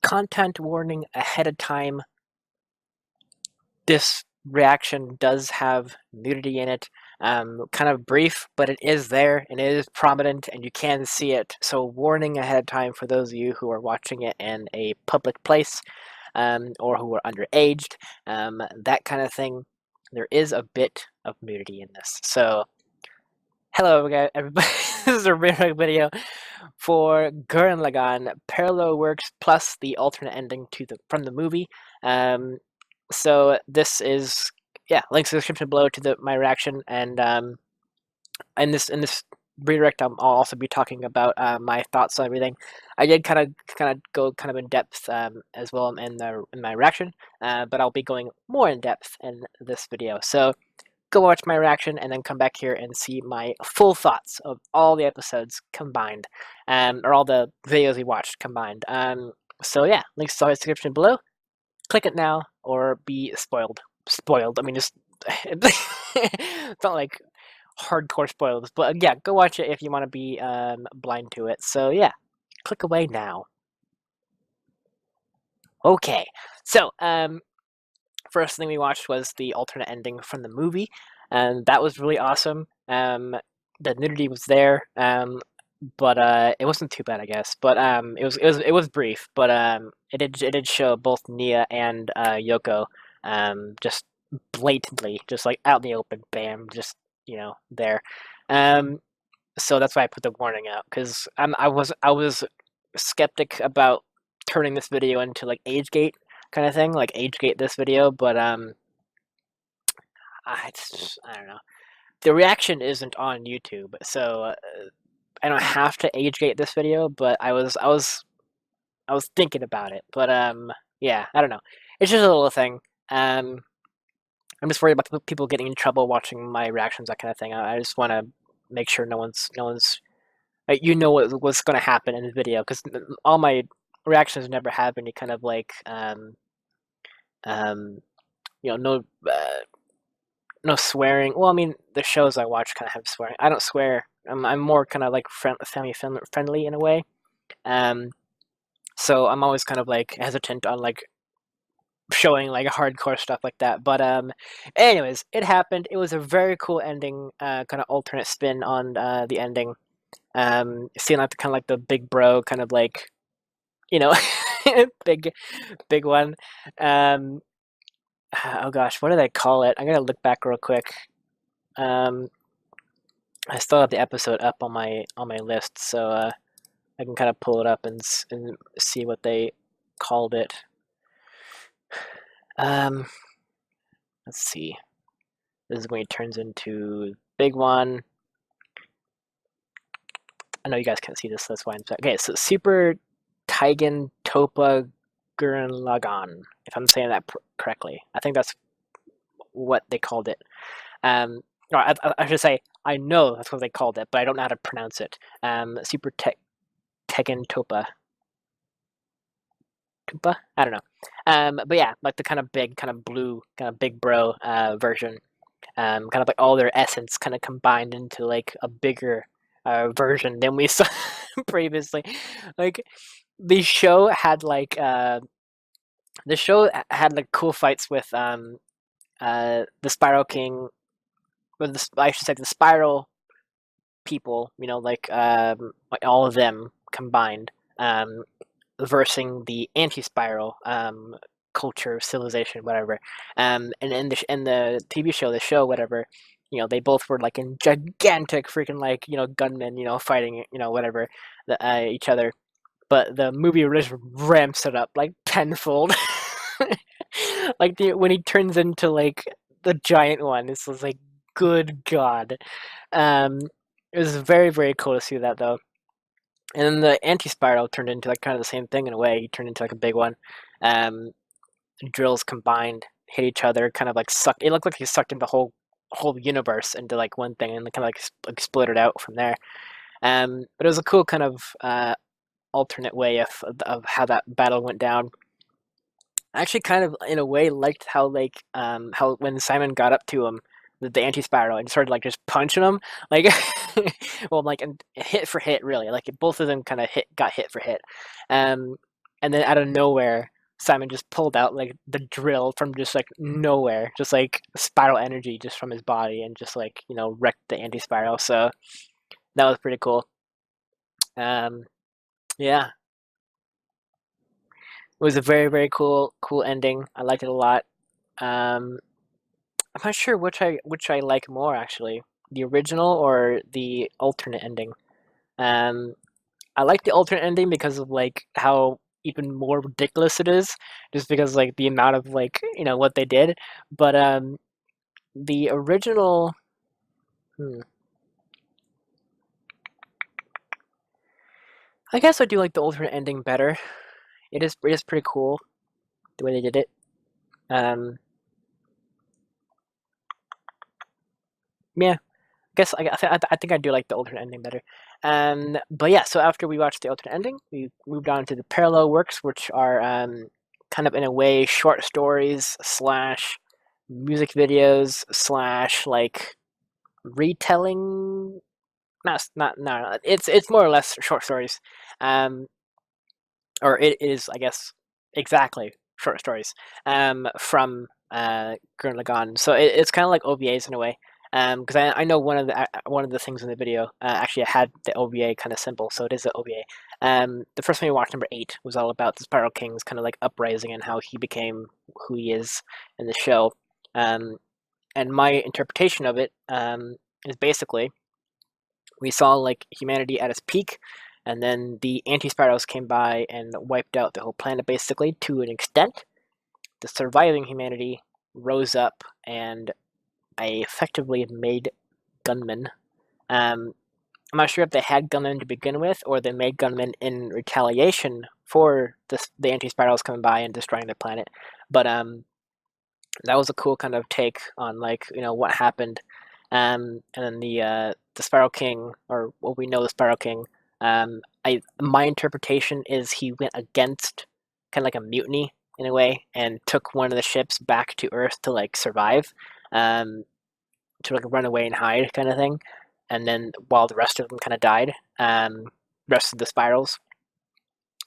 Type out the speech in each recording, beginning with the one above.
content warning ahead of time. This reaction does have nudity in it. Kind of brief, but it is there and it is prominent and you can see it. So warning ahead of time for those of you who are watching it in a public place or who are underaged, that kind of thing. There is a bit of nudity in this. So hello everybody, this is a real video for Gurren Lagann Parallel Works plus the alternate ending to from the movie. So this is, yeah, links in the description below to my reaction, and in this redirect I'll also be talking about my thoughts on everything. I did kind of go in depth as well in my reaction, but I'll be going more in depth in this video. So go watch my reaction and then come back here and see my full thoughts of all the episodes combined, or all the videos we watched combined. So yeah, links in the description below. Click it now or be spoiled. Spoiled. I mean, just it's not like hardcore spoilers, but yeah, go watch it if you want to be blind to it. So yeah, click away now. Okay, so first thing we watched was the alternate ending from the movie, and that was really awesome. The nudity was there, but it wasn't too bad, I guess. But it was brief, but it did show both Nia and Yoko, just blatantly, just like out in the open, bam, just there. So that's why I put the warning out, because I was skeptic about turning this video into like age gate kind of thing, like age gate this video, but I don't know. The reaction isn't on YouTube, so I don't have to age gate this video, but I was thinking about it, but yeah, I don't know. It's just a little thing. I'm just worried about people getting in trouble watching my reactions, that kind of thing. I just want to make sure no one's what's going to happen in the video, because all my reactions never have any kind of like no no swearing. Well, I mean, the shows I watch kind of have swearing. I don't swear. I'm more kind of like family friendly in a way. So I'm always kind of like hesitant on like showing like hardcore stuff like that. But anyways, it happened. It was a very cool ending, kind of alternate spin on the ending. Seeing like kind of like the big bro kind of like, big one. Oh gosh, what did I call it? I'm gonna look back real quick. I still have the episode up on my list, so I can kind of pull it up and see what they called it. Let's see. This is when he turns into big one. I know you guys can't see this, that's why I'm sorry. Okay, so Super Taigen Topa Gurren Lagann, if I'm saying that correctly. I think that's what they called it. Or I should say, I know that's what they called it, but I don't know how to pronounce it. Super Taigen Topa. Topa? I don't know. But yeah, like the kind of big, kind of blue, kind of big bro version. Kind of like all their essence kind of combined into like a bigger version than we saw previously. Like the show had like cool fights with the Spiral King, or I should say the Spiral people, like all of them combined, versing the anti-Spiral culture, civilization, whatever. And in the TV show, whatever, they both were like in gigantic freaking like gunmen, fighting whatever each other. But the movie just ramps it up like tenfold. Like when he turns into like the giant one, this was like, good God. It was very, very cool to see that though. And then the anti-spiral turned into like kind of the same thing in a way. He turned into like a big one. Drills combined hit each other, kind of like sucked. It looked like he sucked in the whole universe into like one thing, and kind of like split it out from there. But it was a cool kind of alternate way of how that battle went down. I actually kind of in a way liked how like how when Simon got up to him, the anti-spiral, and started like just punching him, like well, like, and hit for hit, really, like both of them kind of got hit for hit. and then out of nowhere, Simon just pulled out like the drill from just like nowhere, just like spiral energy just from his body, and just like wrecked the anti-spiral. So that was pretty cool. Yeah, it was a very cool ending. I liked it a lot. Um, I'm not sure which I like more actually, the original or the alternate ending. Um, I like the alternate ending because of like how even more ridiculous it is, just because like the amount of like what they did. But the original, hmm, I guess I do like the alternate ending better. It is pretty cool the way they did it. Um, yeah, I think I do like the alternate ending better. But yeah, so after we watched the alternate ending, we moved on to the parallel works, which are kind of in a way short stories slash music videos slash like retelling. Not no. It's more or less short stories, um, or it is, I guess, exactly short stories from Gurren Lagann. So it's kind of like OVAs in a way. Because I know one of the things in the video actually had the OVA kind of symbol, so it is the OVA. The first one we watched, number 8, was all about the Spiral King's kind of like uprising and how he became who he is in the show. Um, and my interpretation of it is basically we saw like humanity at its peak, and then the anti-spirals came by and wiped out the whole planet basically to an extent. The surviving humanity rose up, and I effectively made gunmen. I'm not sure if they had gunmen to begin with, or they made gunmen in retaliation for the anti-spirals coming by and destroying their planet. But that was a cool kind of take on like what happened. And then the Spiral King, or what we know the Spiral King, my interpretation is he went against kind of like a mutiny in a way, and took one of the ships back to Earth to like survive, um, to like run away and hide kind of thing. And then while the rest of them kind of died, rest of the spirals,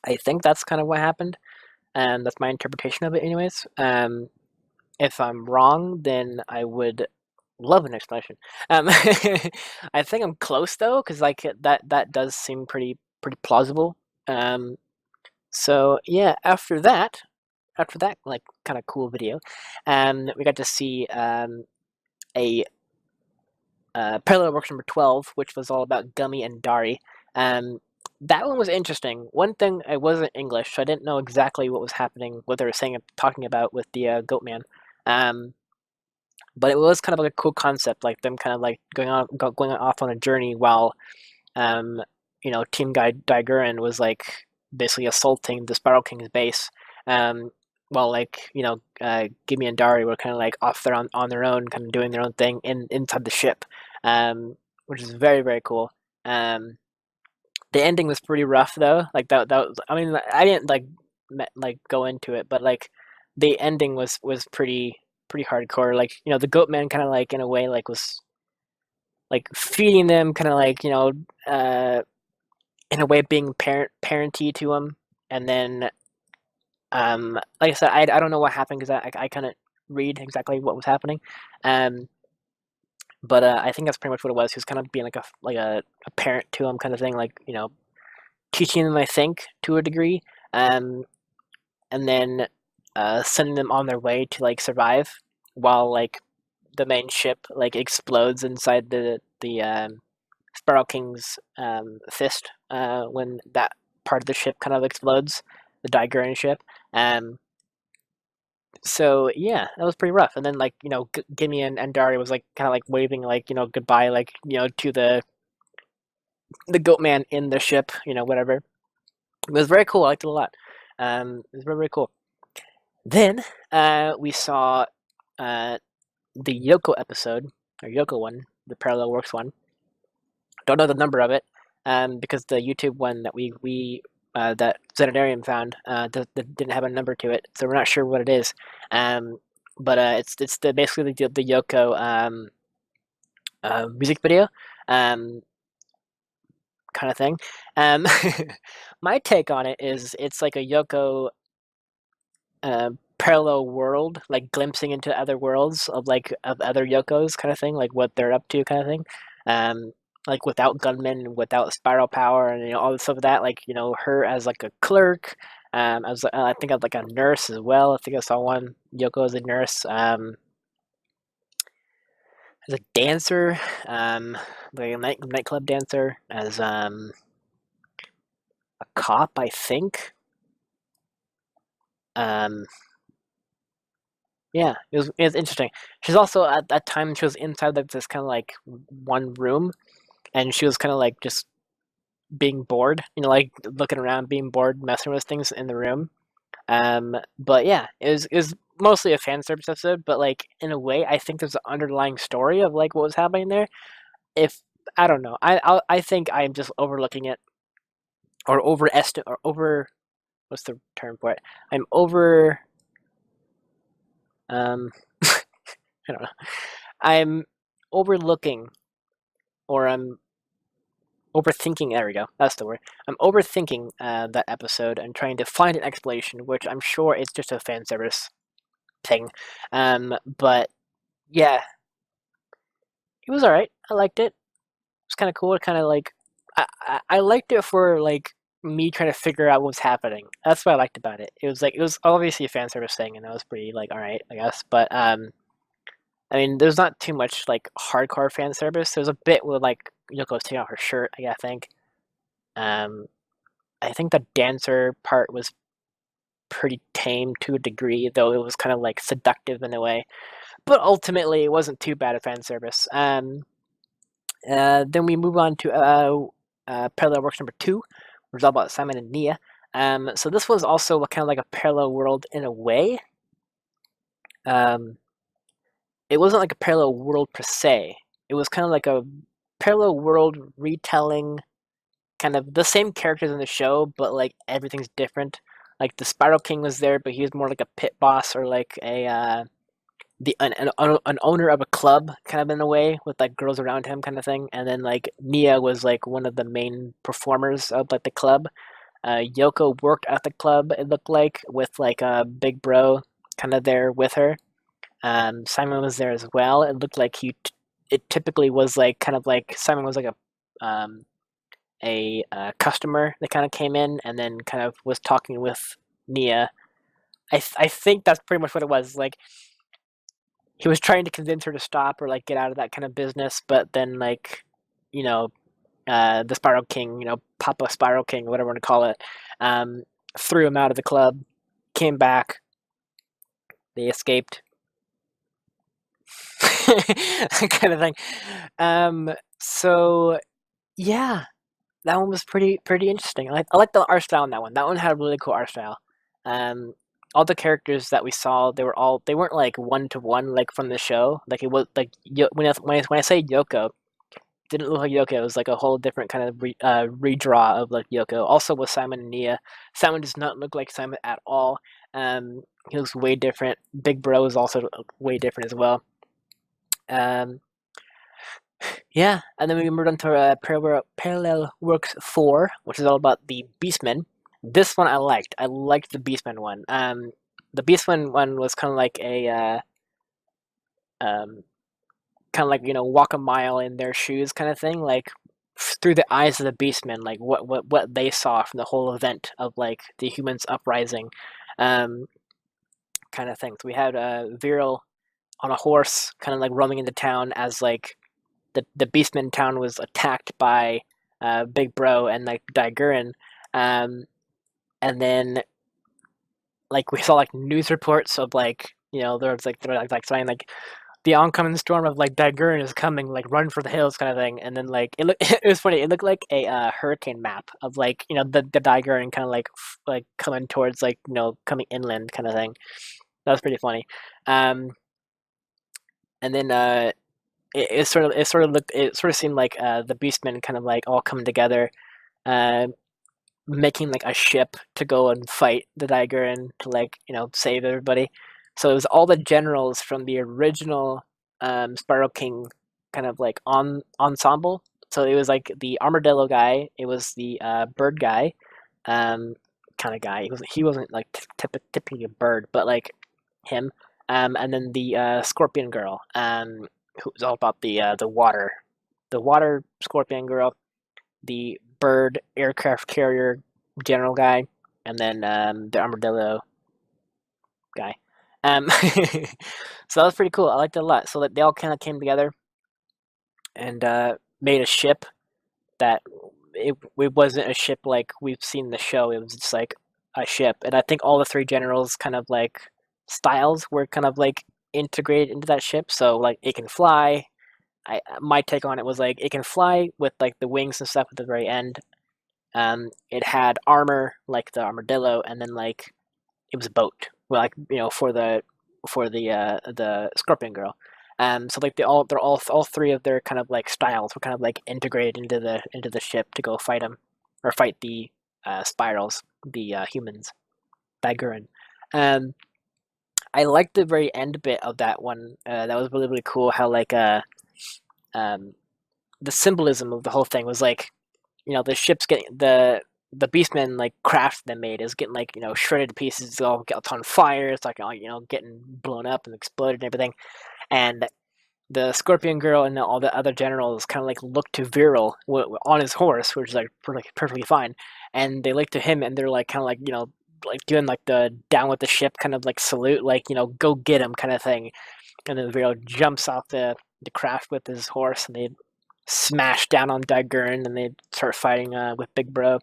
I think that's kind of what happened. And that's my interpretation of it, anyways. If I'm wrong, then I would love an explanation. I think I'm close though, because like that does seem pretty plausible. Um, so yeah, after that like kind of cool video, we got to see a parallel works number 12, which was all about Gummy and Dari. Um, that one was interesting. One thing, I wasn't English, so I didn't know exactly what was happening, what they were saying, talking about with the Goat Man. Um, but it was kind of like a cool concept, like them kind of like going off on a journey while um, Team Guy Daiguren was like basically assaulting the Spiral King's base, um, while like Gimme and Dari were kind of like off there on their own, kind of doing their own thing inside the ship, which is very cool. The ending was pretty rough though. Like that was, I mean, I didn't like go into it, but like the ending was pretty hardcore. Like the Goat Man kind of like in a way like was like feeding them, kind of like in a way being parenty to them, and then like I said, I don't know what happened because I couldn't read exactly what was happening, um, but I think that's pretty much what it was. He was kind of being like a parent to him, kind of thing, like teaching them, I think, to a degree, um, and then sending them on their way to like survive while like the main ship like explodes inside the Spiral King's fist when that part of the ship kind of explodes, the Daiguren ship. Um, so yeah, that was pretty rough. And then like Gimme and Dari was like kind of like waving like goodbye, like to the Goat Man in the ship, whatever. It was very cool. I liked it a lot. It was very cool. Then we saw uh, the Yoko episode, or Yoko one, the Parallel Works one. Don't know the number of it, because the YouTube one that that Zenitarium found that didn't have a number to it, so we're not sure what it is. Um, but it's basically the Yoko music video, kind kind of thing. Um, my take on it is it's like a Yoko parallel world, like glimpsing into other worlds of like of other Yokos kind of thing, like what they're up to kind of thing. Um, like without gunmen, without spiral power, and all the stuff of that. Like her as like a clerk. As I think of like a nurse as well. I think I saw one Yoko as a nurse. As a dancer, like a nightclub dancer. As a cop, I think. Um, Yeah, it was interesting. She's also at that time she was inside like this kind of like one room, and she was kind of like just being bored, like looking around, being bored, messing with things in the room. But yeah, it was mostly a fan service episode, but like in a way, I think there's an underlying story of like what was happening there. If I don't know, I think I'm just overlooking it or overestimate or over what's the term for it? I'm over um I don't know. I'm overlooking or I'm overthinking. There we go. That's the word. I'm overthinking that episode and trying to find an explanation, which I'm sure it's just a fan service thing. But yeah, it was all right. I liked it. It was kind of cool. It kind of like I liked it for like me trying to figure out what's happening. That's what I liked about it. It was obviously a fan service thing, and that was pretty like all right, I guess. But I mean, there's not too much like hardcore fan service. There's a bit with like Yoko's taking off her shirt. I think. Um, I think the dancer part was pretty tame to a degree, though it was kind of like seductive in a way. But ultimately, it wasn't too bad a fan service. Then we move on to Parallel Works number 2, which is all about Simon and Nia. So this was also kind of like a parallel world in a way. It wasn't like a parallel world per se. It was kind of like a parallel world retelling kind of the same characters in the show, but like everything's different. Like the Spiral King was there, but he was more like a pit boss or like a an owner of a club, kind of in a way, with like girls around him, kind of thing. And then like Mia was like one of the main performers of like the club. Yoko worked at the club. It looked like with like a big bro kind of there with her. Simon was there as well. It looked like it typically was like kind of like Simon was like a customer that kind of came in and then kind of was talking with Nia. I think that's pretty much what it was. Like he was trying to convince her to stop or like get out of that kind of business, but then like you know the Spiral King, Papa Spiral King, whatever you want to call it, um, threw him out of the club. Came back. They escaped. Kind of thing. So yeah, that one was pretty interesting. I like the art style in that one. That one had a really cool art style. Um, all the characters that we saw, they weren't like one to one like from the show. Like it was like when I say Yoko, it didn't look like Yoko. It was like a whole different kind of redraw of like Yoko. Also with Simon and Nia, Simon does not look like Simon at all. He looks way different. Big Bro is also way different as well. Um, Yeah, and then we moved on to Parallel Works 4, which is all about the Beastmen. This one I liked. I liked the Beastmen one. The Beastmen one was kind of like a um, kind of like walk a mile in their shoes kind of thing, like through the eyes of the Beastmen, like what they saw from the whole event of like the humans uprising, um, kind of thing. So we had Viral on a horse, kind of like roaming into town as like the Beastman town was attacked by Big Bro and like Gurren, and then like we saw like news reports of like they're like saying like the oncoming storm of like Gurren is coming, like run for the hills kind of thing, and then like it was funny. It looked like a hurricane map of like the Gurren kind of like coming towards like coming inland kind of thing. That was pretty funny. Um, and then it sort of seemed like the Beastmen kind of like all come together, uh, making like a ship to go and fight the Gurren to like save everybody. So it was all the generals from the original Spiral King kind of like ensemble So it was like the armadillo guy. It was the bird guy, um, kind of guy. He wasn't like typically a bird, but like him. And then the scorpion girl, who was all about the water scorpion girl, the bird aircraft carrier general guy, and then the armadillo guy. So that was pretty cool. I liked it a lot. So that they all kind of came together and made a ship that it wasn't a ship like we've seen in the show. It was just like a ship, and I think all the three generals kind of like styles were kind of like integrated into that ship. So like it can fly. My take on it was like it can fly with like the wings and stuff at the very end. It had armor like the armadillo, and then like it was a boat. Well, like for the scorpion girl. So like they're all three of their kind of like styles were kind of like integrated into the ship to go fight them, or fight the spirals, the humans, by Gurren. Um, I liked the very end bit of that one. That was really really cool. How like um, the symbolism of the whole thing was like, the ship's getting the Beastman like craft they made is getting like shredded to pieces. It's all gets on fire. It's like getting blown up and exploded and everything. And the Scorpion Girl and all the other generals kind of like look to Viral on his horse, which is like perfectly fine. And they look to him and they're like kind of like like doing like the down with the ship kind of like salute, like go get him kind of thing. And then Viral jumps off the craft with his horse, and they smash down on Gurren, and they start fighting with Big Bro.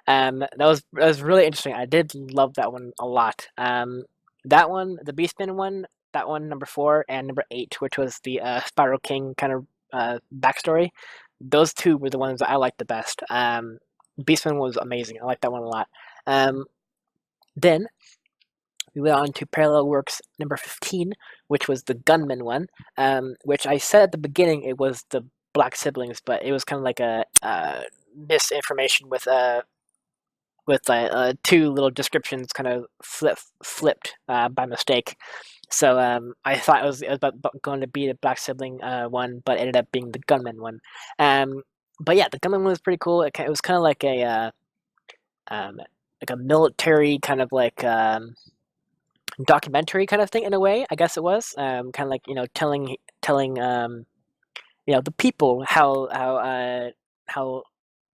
That was really interesting. I did love that one a lot. That one, the Beastman one, that one number 4 and number 8, which was the Spiral King kind of backstory. Those two were the ones that I liked the best. Beastman was amazing. I liked that one a lot. Then we went on to Parallel Works number 15, which was the Gunman one, which I said at the beginning it was the Black Siblings, but it was kind of like a misinformation with two little descriptions kind of flipped by mistake. So I thought it was going to be the Black Sibling one, but it ended up being the Gunman one. But yeah, the Gunman one was pretty cool. It was kind of like a military kind of like documentary kind of thing in a way. I guess it was kind of like telling the people how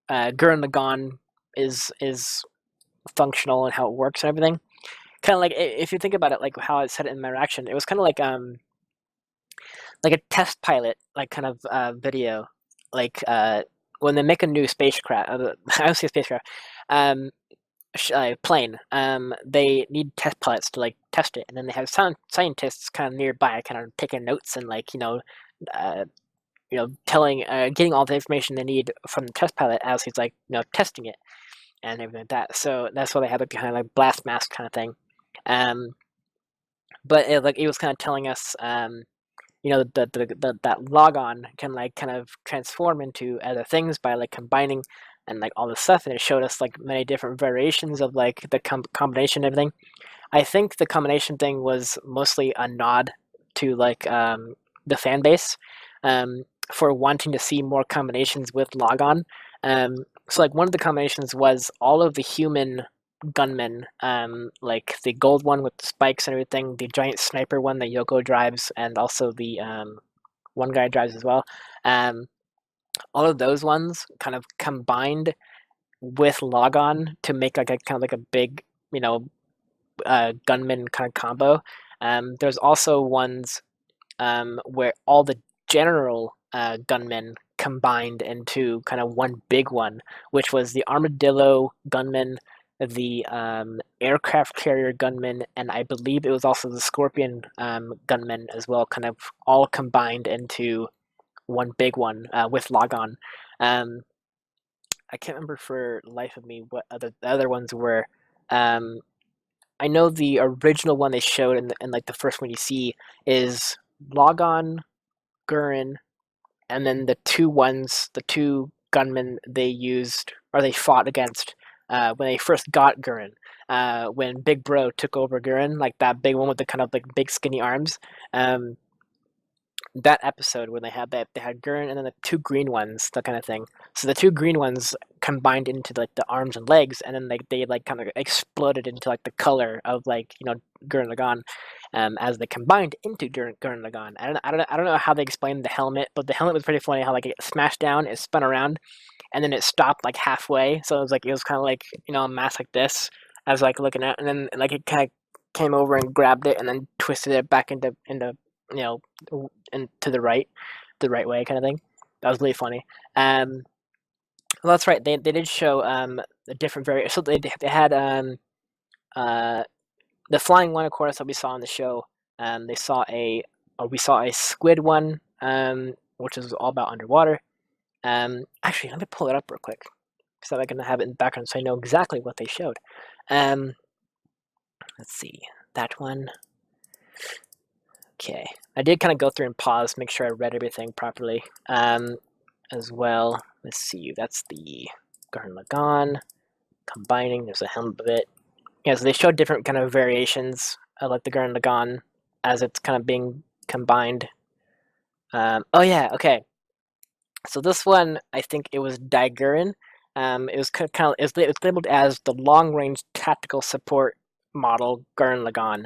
Gurren Lagann is functional and how it works and everything. Kind of like if you think about it, like how I said it in my reaction, it was kind of like a test pilot, like kind of video, like when they make a new spacecraft. I don't say spacecraft, plane. They need test pilots to like test it, and then they have scientists kind of nearby, kind of taking notes and like uh, telling, getting all the information they need from the test pilot as he's like testing it and everything like that. So that's why they had a kind of like blast mask kind of thing. Um, but it was kind of telling us, that logon can like kind of transform into other things by like combining and like all this stuff, and it showed us like many different variations of like the combination and everything. I think the combination thing was mostly a nod to like the fan base, for wanting to see more combinations with Logon. So like one of the combinations was all of the human gunmen, like the gold one with the spikes and everything, the giant sniper one that Yoko drives, and also the one guy drives as well. All of those ones kind of combined with Logon to make like a kind of like a big, gunman kind of combo. There's also ones where all the general gunmen combined into kind of one big one, which was the armadillo gunman, the aircraft carrier gunman, and I believe it was also the scorpion gunman as well, kind of all combined into one big one with Logon. Um, I can't remember for life of me what the other ones were. Um, I know the original one they showed in like the first one you see is Logon, Gurren, and then the two gunmen they used or they fought against when they first got Gurren. When Big Bro took over Gurren, like that big one with the kind of like big skinny arms. Um, that episode when they had Gurren and then the two green ones, that kind of thing. So the two green ones combined into like the arms and legs, and then they like kind of exploded into like the color of like Gurren Lagann, as they combined into Gurren Lagann. I don't know how they explained the helmet, but the helmet was pretty funny. How like it smashed down, it spun around, and then it stopped like halfway. So it was kind of like a mask like this. I was like looking at, and then like it kind of came over and grabbed it, and then twisted it back into you know and to the right way kind of thing. That was really funny. Well, that's right. They did show a different variant. So they had uh the flying one, of course, that we saw in the show. They saw we saw a squid one, which is all about underwater. Actually, let me pull it up real quick so I can have it in the background so I know exactly what they showed. Um, let's see that one. Okay, I did kind of go through and pause, make sure I read everything properly. As well. Let's see, that's the Gurren Lagann combining. There's a helmet of it. Yeah, so they showed different kind of variations of like the Gurren Lagann as it's kind of being combined. Oh yeah, okay. So this one, I think it was Daiguren. It was it's labeled as the long-range tactical support model Gurren Lagann,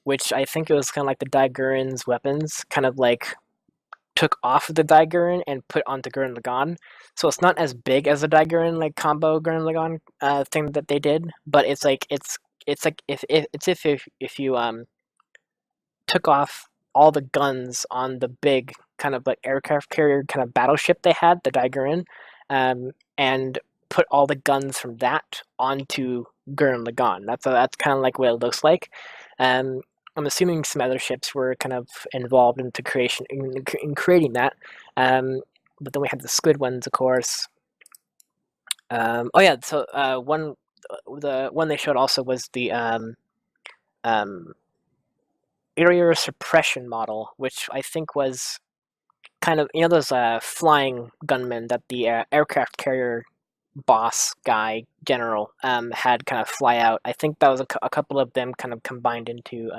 which I think it was kind of like the Daiguren's weapons, kind of like took off of the Daiguren and put onto Gurren Lagann. So it's not as big as the Daiguren like combo Gurren Lagann thing that they did, but it's like if you took off all the guns on the big kind of like aircraft carrier kind of battleship they had, the Daiguren, and put all the guns from that onto Gurren Lagann. That's kind of like what it looks like. I'm assuming some other ships were kind of involved into in creating that. But then we had the squid ones, of course. Oh yeah, so the one they showed also was the um, area suppression model, which I think was kind of those flying gunmen that the aircraft carrier boss guy general had kind of fly out. I think that was a couple of them kind of combined into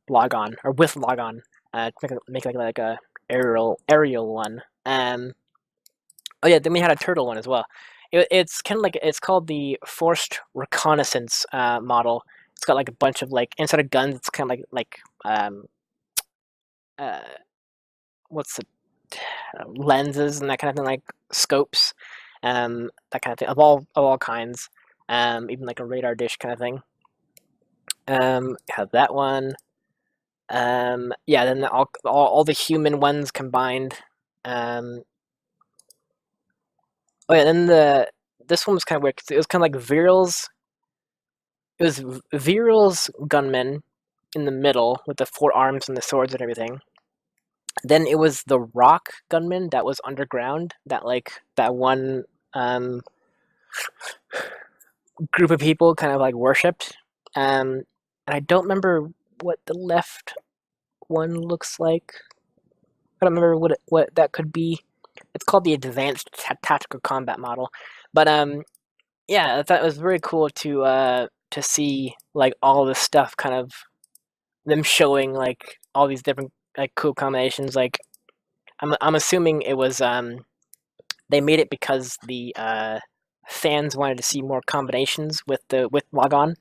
Logon or with Logon, make like a aerial one. Oh yeah, then we had a turtle one as well. It's kind of like it's called the forced reconnaissance model. It's got like a bunch of like instead of guns, it's kind of like uh, what's the lenses and that kind of thing, like scopes, that kind of thing of all kinds, even like a radar dish kind of thing. Have that one. Yeah, then all the human ones combined. Oh yeah, then this one was kind of weird. 'Cause it was kind of like Viral's. It was Viral's gunmen in the middle with the four arms and the swords and everything. Then it was the Rock gunman that was underground. That one group of people kind of like worshipped. And I don't remember what the left one looks like. I don't remember what that could be. It's called the Advanced Tactical Combat Model. But yeah, I thought it was very cool to see like all this stuff, kind of them showing like all these different like cool combinations. Like I'm assuming it was they made it because the fans wanted to see more combinations with Logon.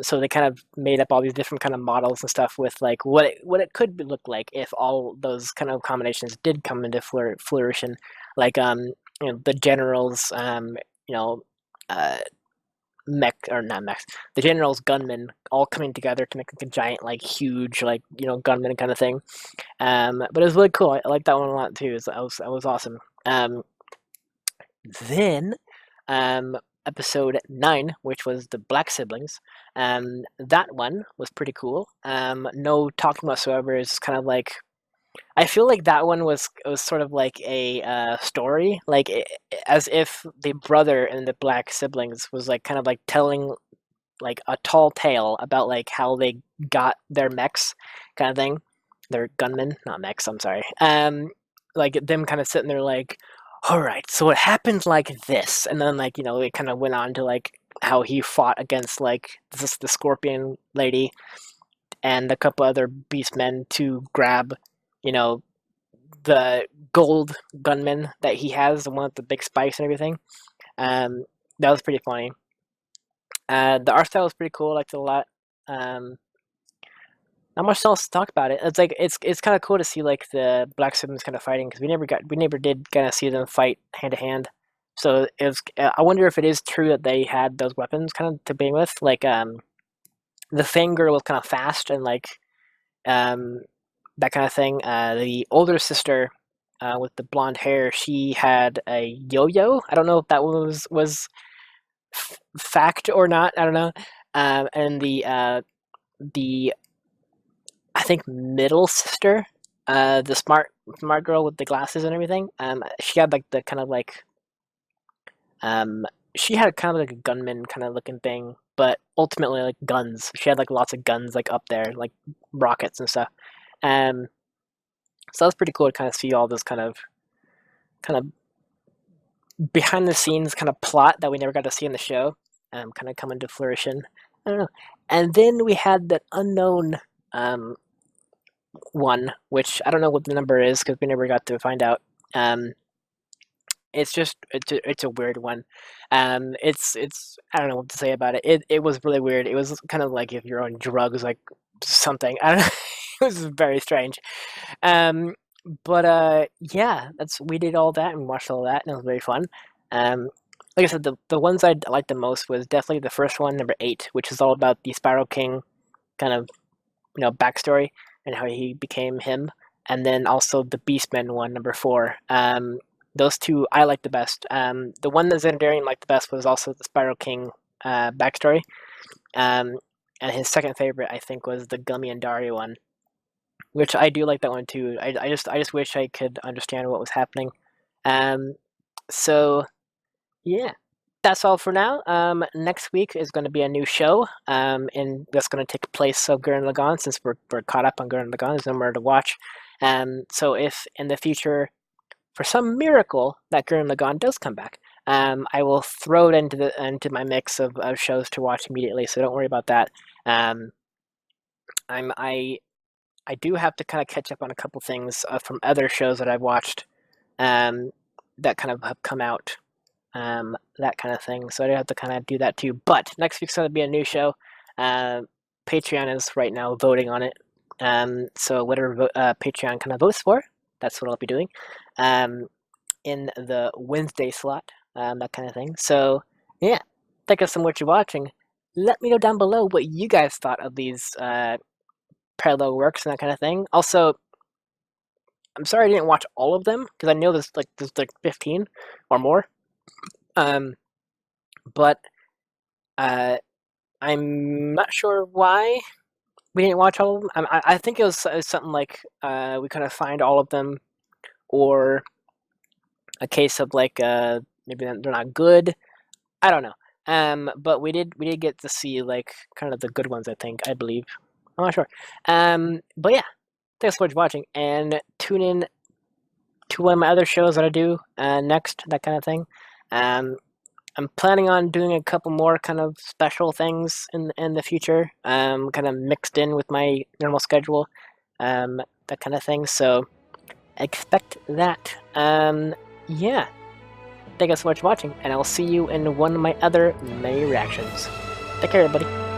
So they kind of made up all these different kind of models and stuff with like what it could look like if all those kind of combinations did come into fruition. Like the generals, you know, uh, mech or not mechs, the generals gunmen all coming together to make like a giant like huge like gunman kind of thing. But it was really cool. I like that one a lot too. That was awesome. Then episode 9, which was the Black Siblings. That one was pretty cool. No talking whatsoever. It's kind of like I feel like that one was sort of like a story, like as if the brother and the Black Siblings was like kind of like telling like a tall tale about like how they got their mechs, kind of thing. Their gunmen, not mechs. I'm sorry. Like them kind of sitting there like, all right, so it happened like this, and then like it kind of went on to like how he fought against like the Scorpion lady, and a couple other beastmen to grab, you know, the gold gunman that he has, the one with the big spikes and everything. That was pretty funny. The art style was pretty cool. I liked it a lot. Um, Not much else to talk about it. It's like it's kind of cool to see like the blacksmiths kind of fighting because we never did kind of see them fight hand to hand. So it was. I wonder if it is true that they had those weapons kind of to begin with. Like the Fang girl was kind of fast and like um that kind of thing. The older sister with the blonde hair, she had a yo-yo. I don't know if that was fact or not. I don't know. And the I think middle sister, the smart girl with the glasses and everything. She had like the kind of like um, she had kind of like a gunman kind of looking thing, but ultimately like guns. She had like lots of guns like up there, like rockets and stuff. Um, so that was pretty cool to kind of see all this kind of behind the scenes kind of plot that we never got to see in the show, kind of come into fruition. I don't know. And then we had that unknown um, one, which I don't know what the number is because we never got to find out. Um, it's a weird one. It's I don't know what to say about it. It was really weird. It was kind of like if you're on drugs, like something. I don't know. It was very strange. Um, but yeah, that's we did all that and watched all that, and it was very fun. Um, like I said, the ones I liked the most was definitely the first one, number 8, which is all about the Spiral King kind of backstory and how he became him, and then also the Beastmen one, number 4. Those two I like the best. The one that Xandarian liked the best was also the Spiral King backstory. Um, and his second favorite, I think, was the Gummy and Dari one, which I do like that one too. I just wish I could understand what was happening. Um, so yeah, that's all for now. Next week is going to be a new show, and that's going to take place of Gurren Lagann since we're caught up on Gurren Lagann. There's no more to watch. So if in the future, for some miracle, that Gurren Lagann does come back, I will throw it into my mix of shows to watch immediately. So don't worry about that. Um, I do have to kind of catch up on a couple things from other shows that I've watched um, that kind of have come out, that kind of thing. So I have to kind of do that too. But next week's going to be a new show. Uh, Patreon is right now voting on it. So whatever Patreon kind of votes for, that's what I'll be doing in the Wednesday slot, that kind of thing. So yeah, thank you so much for watching. Let me know down below what you guys thought of these parallel works and that kind of thing. Also, I'm sorry I didn't watch all of them because I know there's like 15 or more. But I'm not sure why we didn't watch all of them. I think it was something like we couldn't find all of them, or a case of like maybe they're not good. I don't know. But we did get to see like kind of the good ones. I believe. I'm not sure. But yeah, thanks so much for watching, and tune in to one of my other shows that I do next, that kind of thing. I'm planning on doing a couple more kind of special things in the future, kind of mixed in with my normal schedule, that kind of thing. So expect that. Yeah. Thank you so much for watching, and I'll see you in one of my other May reactions. Take care, everybody.